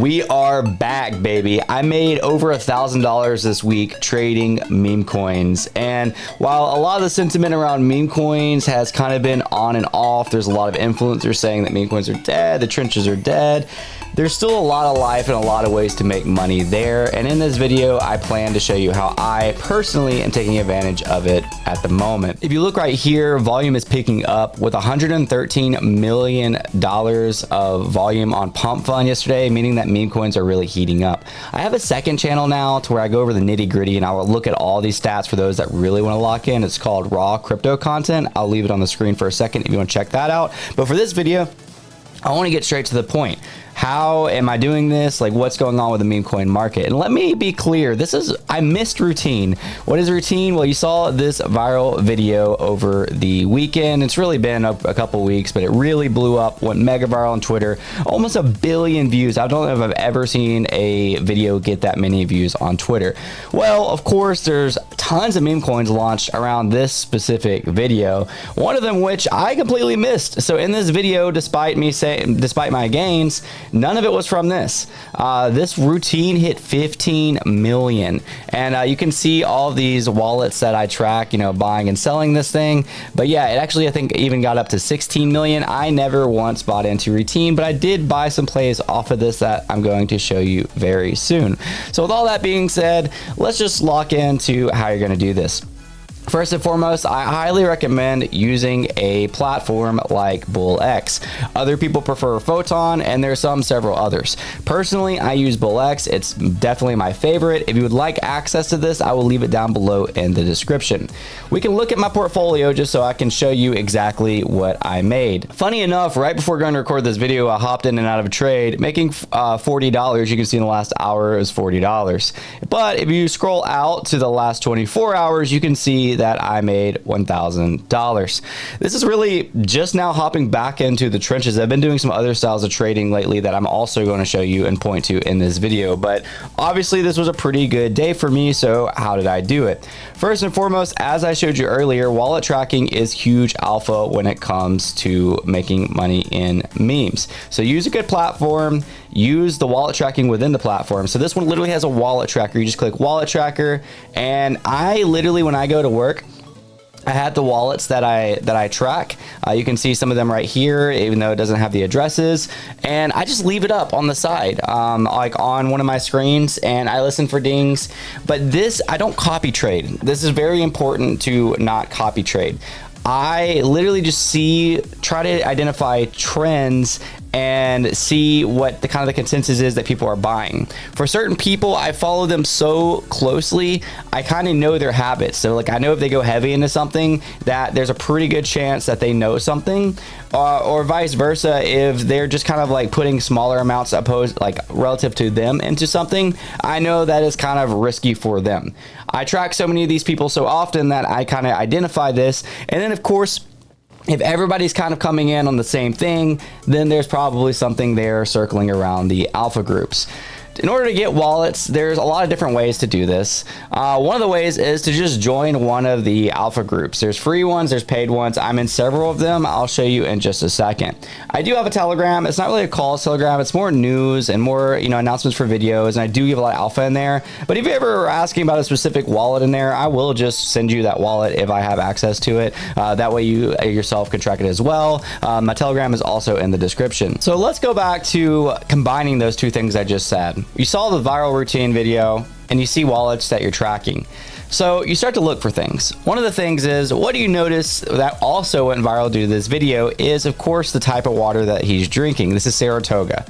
We are back, baby. I made over $1,000 this week trading meme coins. And while a lot of the sentiment around meme coins has kind of been on and off, there's a lot of influencers saying that meme coins are dead, the trenches are dead. There's still a lot of life and a lot of ways to make money there. And in this video, I plan to show you how I personally am taking advantage of it at the moment. If you look right here, volume is picking up with $113 million of volume on Smellsfunn yesterday, meaning that meme coins are really heating up. I have a second channel now to where I go over the nitty gritty and I will look at all these stats for those that really want to lock in. It's called Raw Crypto Content. I'll leave it on the screen for a second if you want to check that out. But for this video, I want to get straight to the point. How am I doing this? Like, what's going on with the meme coin market? And let me be clear, I missed routine. What is routine? Well, you saw this viral video over the weekend. It's really been a couple weeks, but it really blew up, went mega viral on Twitter, almost 1 billion views. I don't know if I've ever seen a video get that many views on Twitter. Well, of course, there's tons of meme coins launched around this specific video, one of them which I completely missed. So in this video, despite my gains, none of it was from this. This routine hit 15 million. And you can see all these wallets that I track, you know, buying and selling this thing. But yeah, it actually, I think, even got up to 16 million. I never once bought into routine, but I did buy some plays off of this that I'm going to show you very soon. So with all that being said, let's just lock into how you're going to do this. First and foremost, I highly recommend using a platform like BullX. Other people prefer Photon, and there's several others. Personally, I use BullX. It's definitely my favorite. If you would like access to this, I will leave it down below in the description. We can look at my portfolio just so I can show you exactly what I made. Funny enough, right before going to record this video, I hopped in and out of a trade, making $40. You can see in the last hour it was $40. But if you scroll out to the last 24 hours, you can see that I made $1,000. This is really just now hopping back into the trenches. I've been doing some other styles of trading lately that I'm also going to show you and point to in this video, but obviously this was a pretty good day for me. So how did I do it? First and foremost, as I showed you earlier, wallet tracking is huge alpha when it comes to making money in memes. So use a good platform, use the wallet tracking within the platform. So this one literally has a wallet tracker. You just click wallet tracker, and I literally, when I go to work, I had the wallets that I track. You can see some of them right here, even though it doesn't have the addresses. And I just leave it up on the side, like on one of my screens, and I listen for dings. But this, I don't copy trade. This is very important to not copy trade. I literally just try to identify trends and see what the kind of the consensus is that people are buying. For certain people, I follow them so closely, I kind of know their habits. So like, I know if they go heavy into something, that there's a pretty good chance that they know something, or vice versa. If they're just kind of like putting smaller amounts relative to them into something, I know that is kind of risky for them. I track so many of these people so often that I kind of identify this. And then of course, if everybody's kind of coming in on the same thing, then there's probably something there circling around the alpha groups. In order to get wallets, there's a lot of different ways to do this. One of the ways is to just join one of the alpha groups. There's free ones, there's paid ones. I'm in several of them. I'll show you in just a second. I do have a Telegram. It's not really a calls Telegram. It's more news and more, you know, announcements for videos. And I do give a lot of alpha in there. But if you ever are asking about a specific wallet in there, I will just send you that wallet if I have access to it. That way you yourself can track it as well. My Telegram is also in the description. So let's go back to combining those two things I just said. You saw the viral routine video and you see wallets that you're tracking. So you start to look for things. One of the things is, what do you notice that also went viral due to this video is, of course, the type of water that he's drinking. This is Saratoga.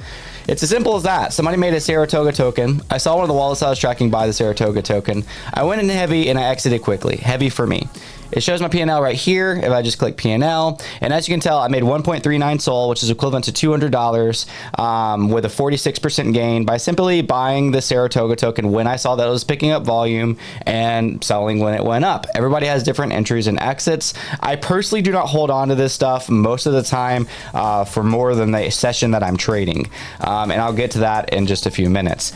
It's as simple as that. Somebody made a Saratoga token. I saw one of the wallets I was tracking by the Saratoga token. I went in heavy and I exited quickly. Heavy for me. It shows my P&L right here if I just click P&L. And as you can tell, I made 1.39 SOL, which is equivalent to $200 with a 46% gain by simply buying the Saratoga token when I saw that it was picking up volume and selling when it went up. Everybody has different entries and exits. I personally do not hold on to this stuff most of the time for more than the session that I'm trading. And I'll get to that in just a few minutes.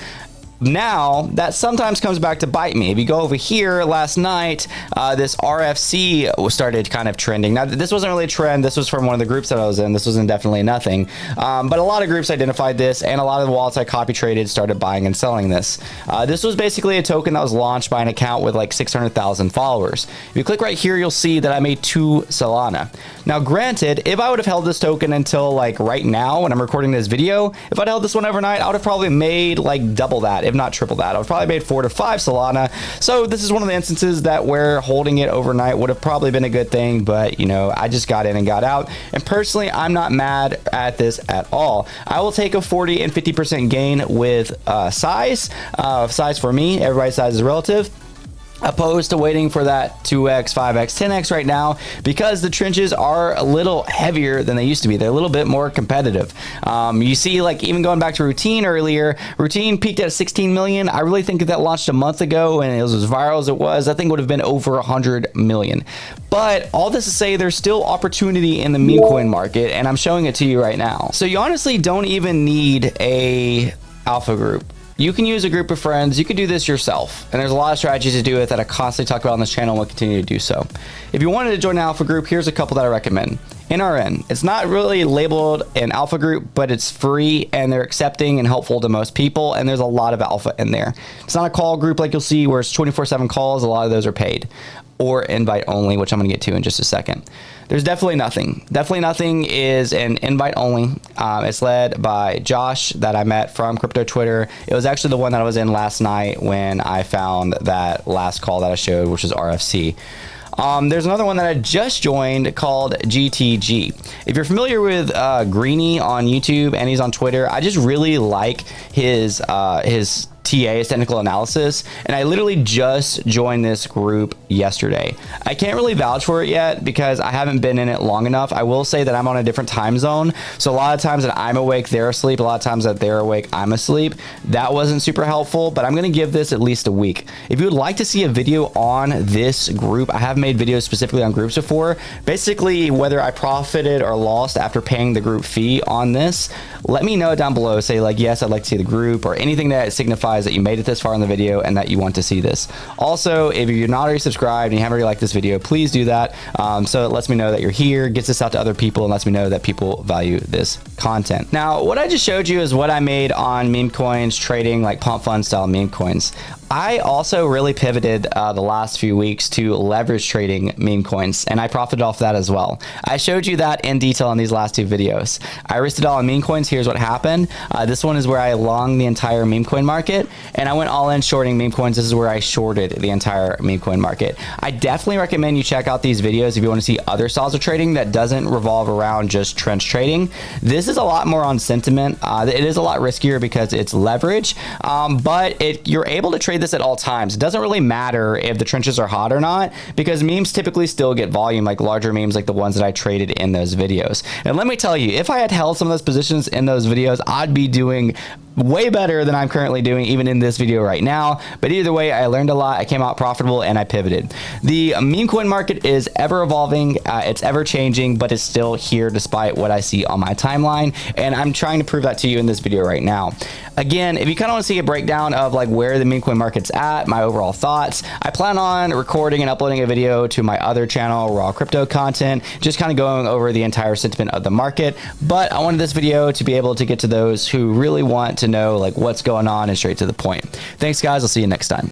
Now, that sometimes comes back to bite me. If you go over here last night, this RFC started kind of trending. Now, this wasn't really a trend. This was from one of the groups that I was in. This was definitely nothing. But a lot of groups identified this, and a lot of the wallets I copy traded started buying and selling this. This was basically a token that was launched by an account with like 600,000 followers. If you click right here, you'll see that I made 2 Solana. Now, granted, if I would have held this token until like right now when I'm recording this video, if I'd held this one overnight, I would have probably made like double that, if not triple that. I would probably made 4 to 5 Solana. So this is one of the instances that where holding it overnight would have probably been a good thing, but you know, I just got in and got out. And personally, I'm not mad at this at all. I will take a 40 and 50% gain with size. Size for me, everybody's size is relative, opposed to waiting for that 2x, 5x, 10x right now, because the trenches are a little heavier than they used to be. They're a little bit more competitive. You see, like even going back to Routine earlier, Routine peaked at 16 million. I really think if that launched a month ago and it was as viral as it was, that thing would have been over 100 million. But all this to say, there's still opportunity in the meme coin market, and I'm showing it to you right now. So you honestly don't even need a alpha group. You can use a group of friends. You can do this yourself. And there's a lot of strategies to do it that I constantly talk about on this channel and will continue to do so. If you wanted to join an alpha group, here's a couple that I recommend. NRN. It's not really labeled an alpha group, but it's free and they're accepting and helpful to most people. And there's a lot of alpha in there. It's not a call group like you'll see where it's 24/7 calls. A lot of those are paid or invite only, which I'm going to get to in just a second. There's definitely nothing. Definitely nothing is an invite only. It's led by Josh that I met from Crypto Twitter. It was actually the one that I was in last night when I found that last call that I showed, which was RFC. There's another one that I just joined called GTG. If you're familiar with Greeny on YouTube and he's on Twitter, I just really like his TA, his technical analysis, and I literally just joined this group yesterday. I can't really vouch for it yet because I haven't been in it long enough. I will say that I'm on a different time zone, so a lot of times that I'm awake, they're asleep. A lot of times that they're awake, I'm asleep. That wasn't super helpful, but I'm gonna give this at least a week. If you would like to see a video on this group, I have made videos specifically on groups before. Basically, whether I profited or lost after paying the group fee on this, let me know down below. Say like, yes, I'd like to see the group, or anything that signifies that you made it this far in the video and that you want to see this. Also, if you're not already subscribed and you haven't already liked this video, please do that. So it lets me know that you're here, gets this out to other people, and lets me know that people value this content. Now, what I just showed you is what I made on meme coins, trading like pump fund style meme coins. I also really pivoted the last few weeks to leverage trading meme coins, and I profited off that as well. I showed you that in detail in these last 2 videos. I risked it all on meme coins. Here's what happened. This one is where I longed the entire meme coin market, and I went all in shorting meme coins. This is where I shorted the entire meme coin market. I definitely recommend you check out these videos if you want to see other styles of trading that doesn't revolve around just trench trading. This is a lot more on sentiment. It is a lot riskier because it's leverage, but you're able to trade this at all times. It doesn't really matter if the trenches are hot or not, because memes typically still get volume, like larger memes like the ones that I traded in those videos. And let me tell you, if I had held some of those positions in those videos, I'd be doing way better than I'm currently doing even in this video right now. But either way, I learned a lot, I came out profitable, and I pivoted. The meme coin market is ever evolving, it's ever changing, but it's still here despite what I see on my timeline, and I'm trying to prove that to you in this video right now. Again, if you kind of want to see a breakdown of like where the meme coin market's at, my overall thoughts, I plan on recording and uploading a video to my other channel, Raw Crypto Content, just kind of going over the entire sentiment of the market. But I wanted this video to be able to get to those who really want to know like what's going on and straight to the point. Thanks guys, I'll see you next time.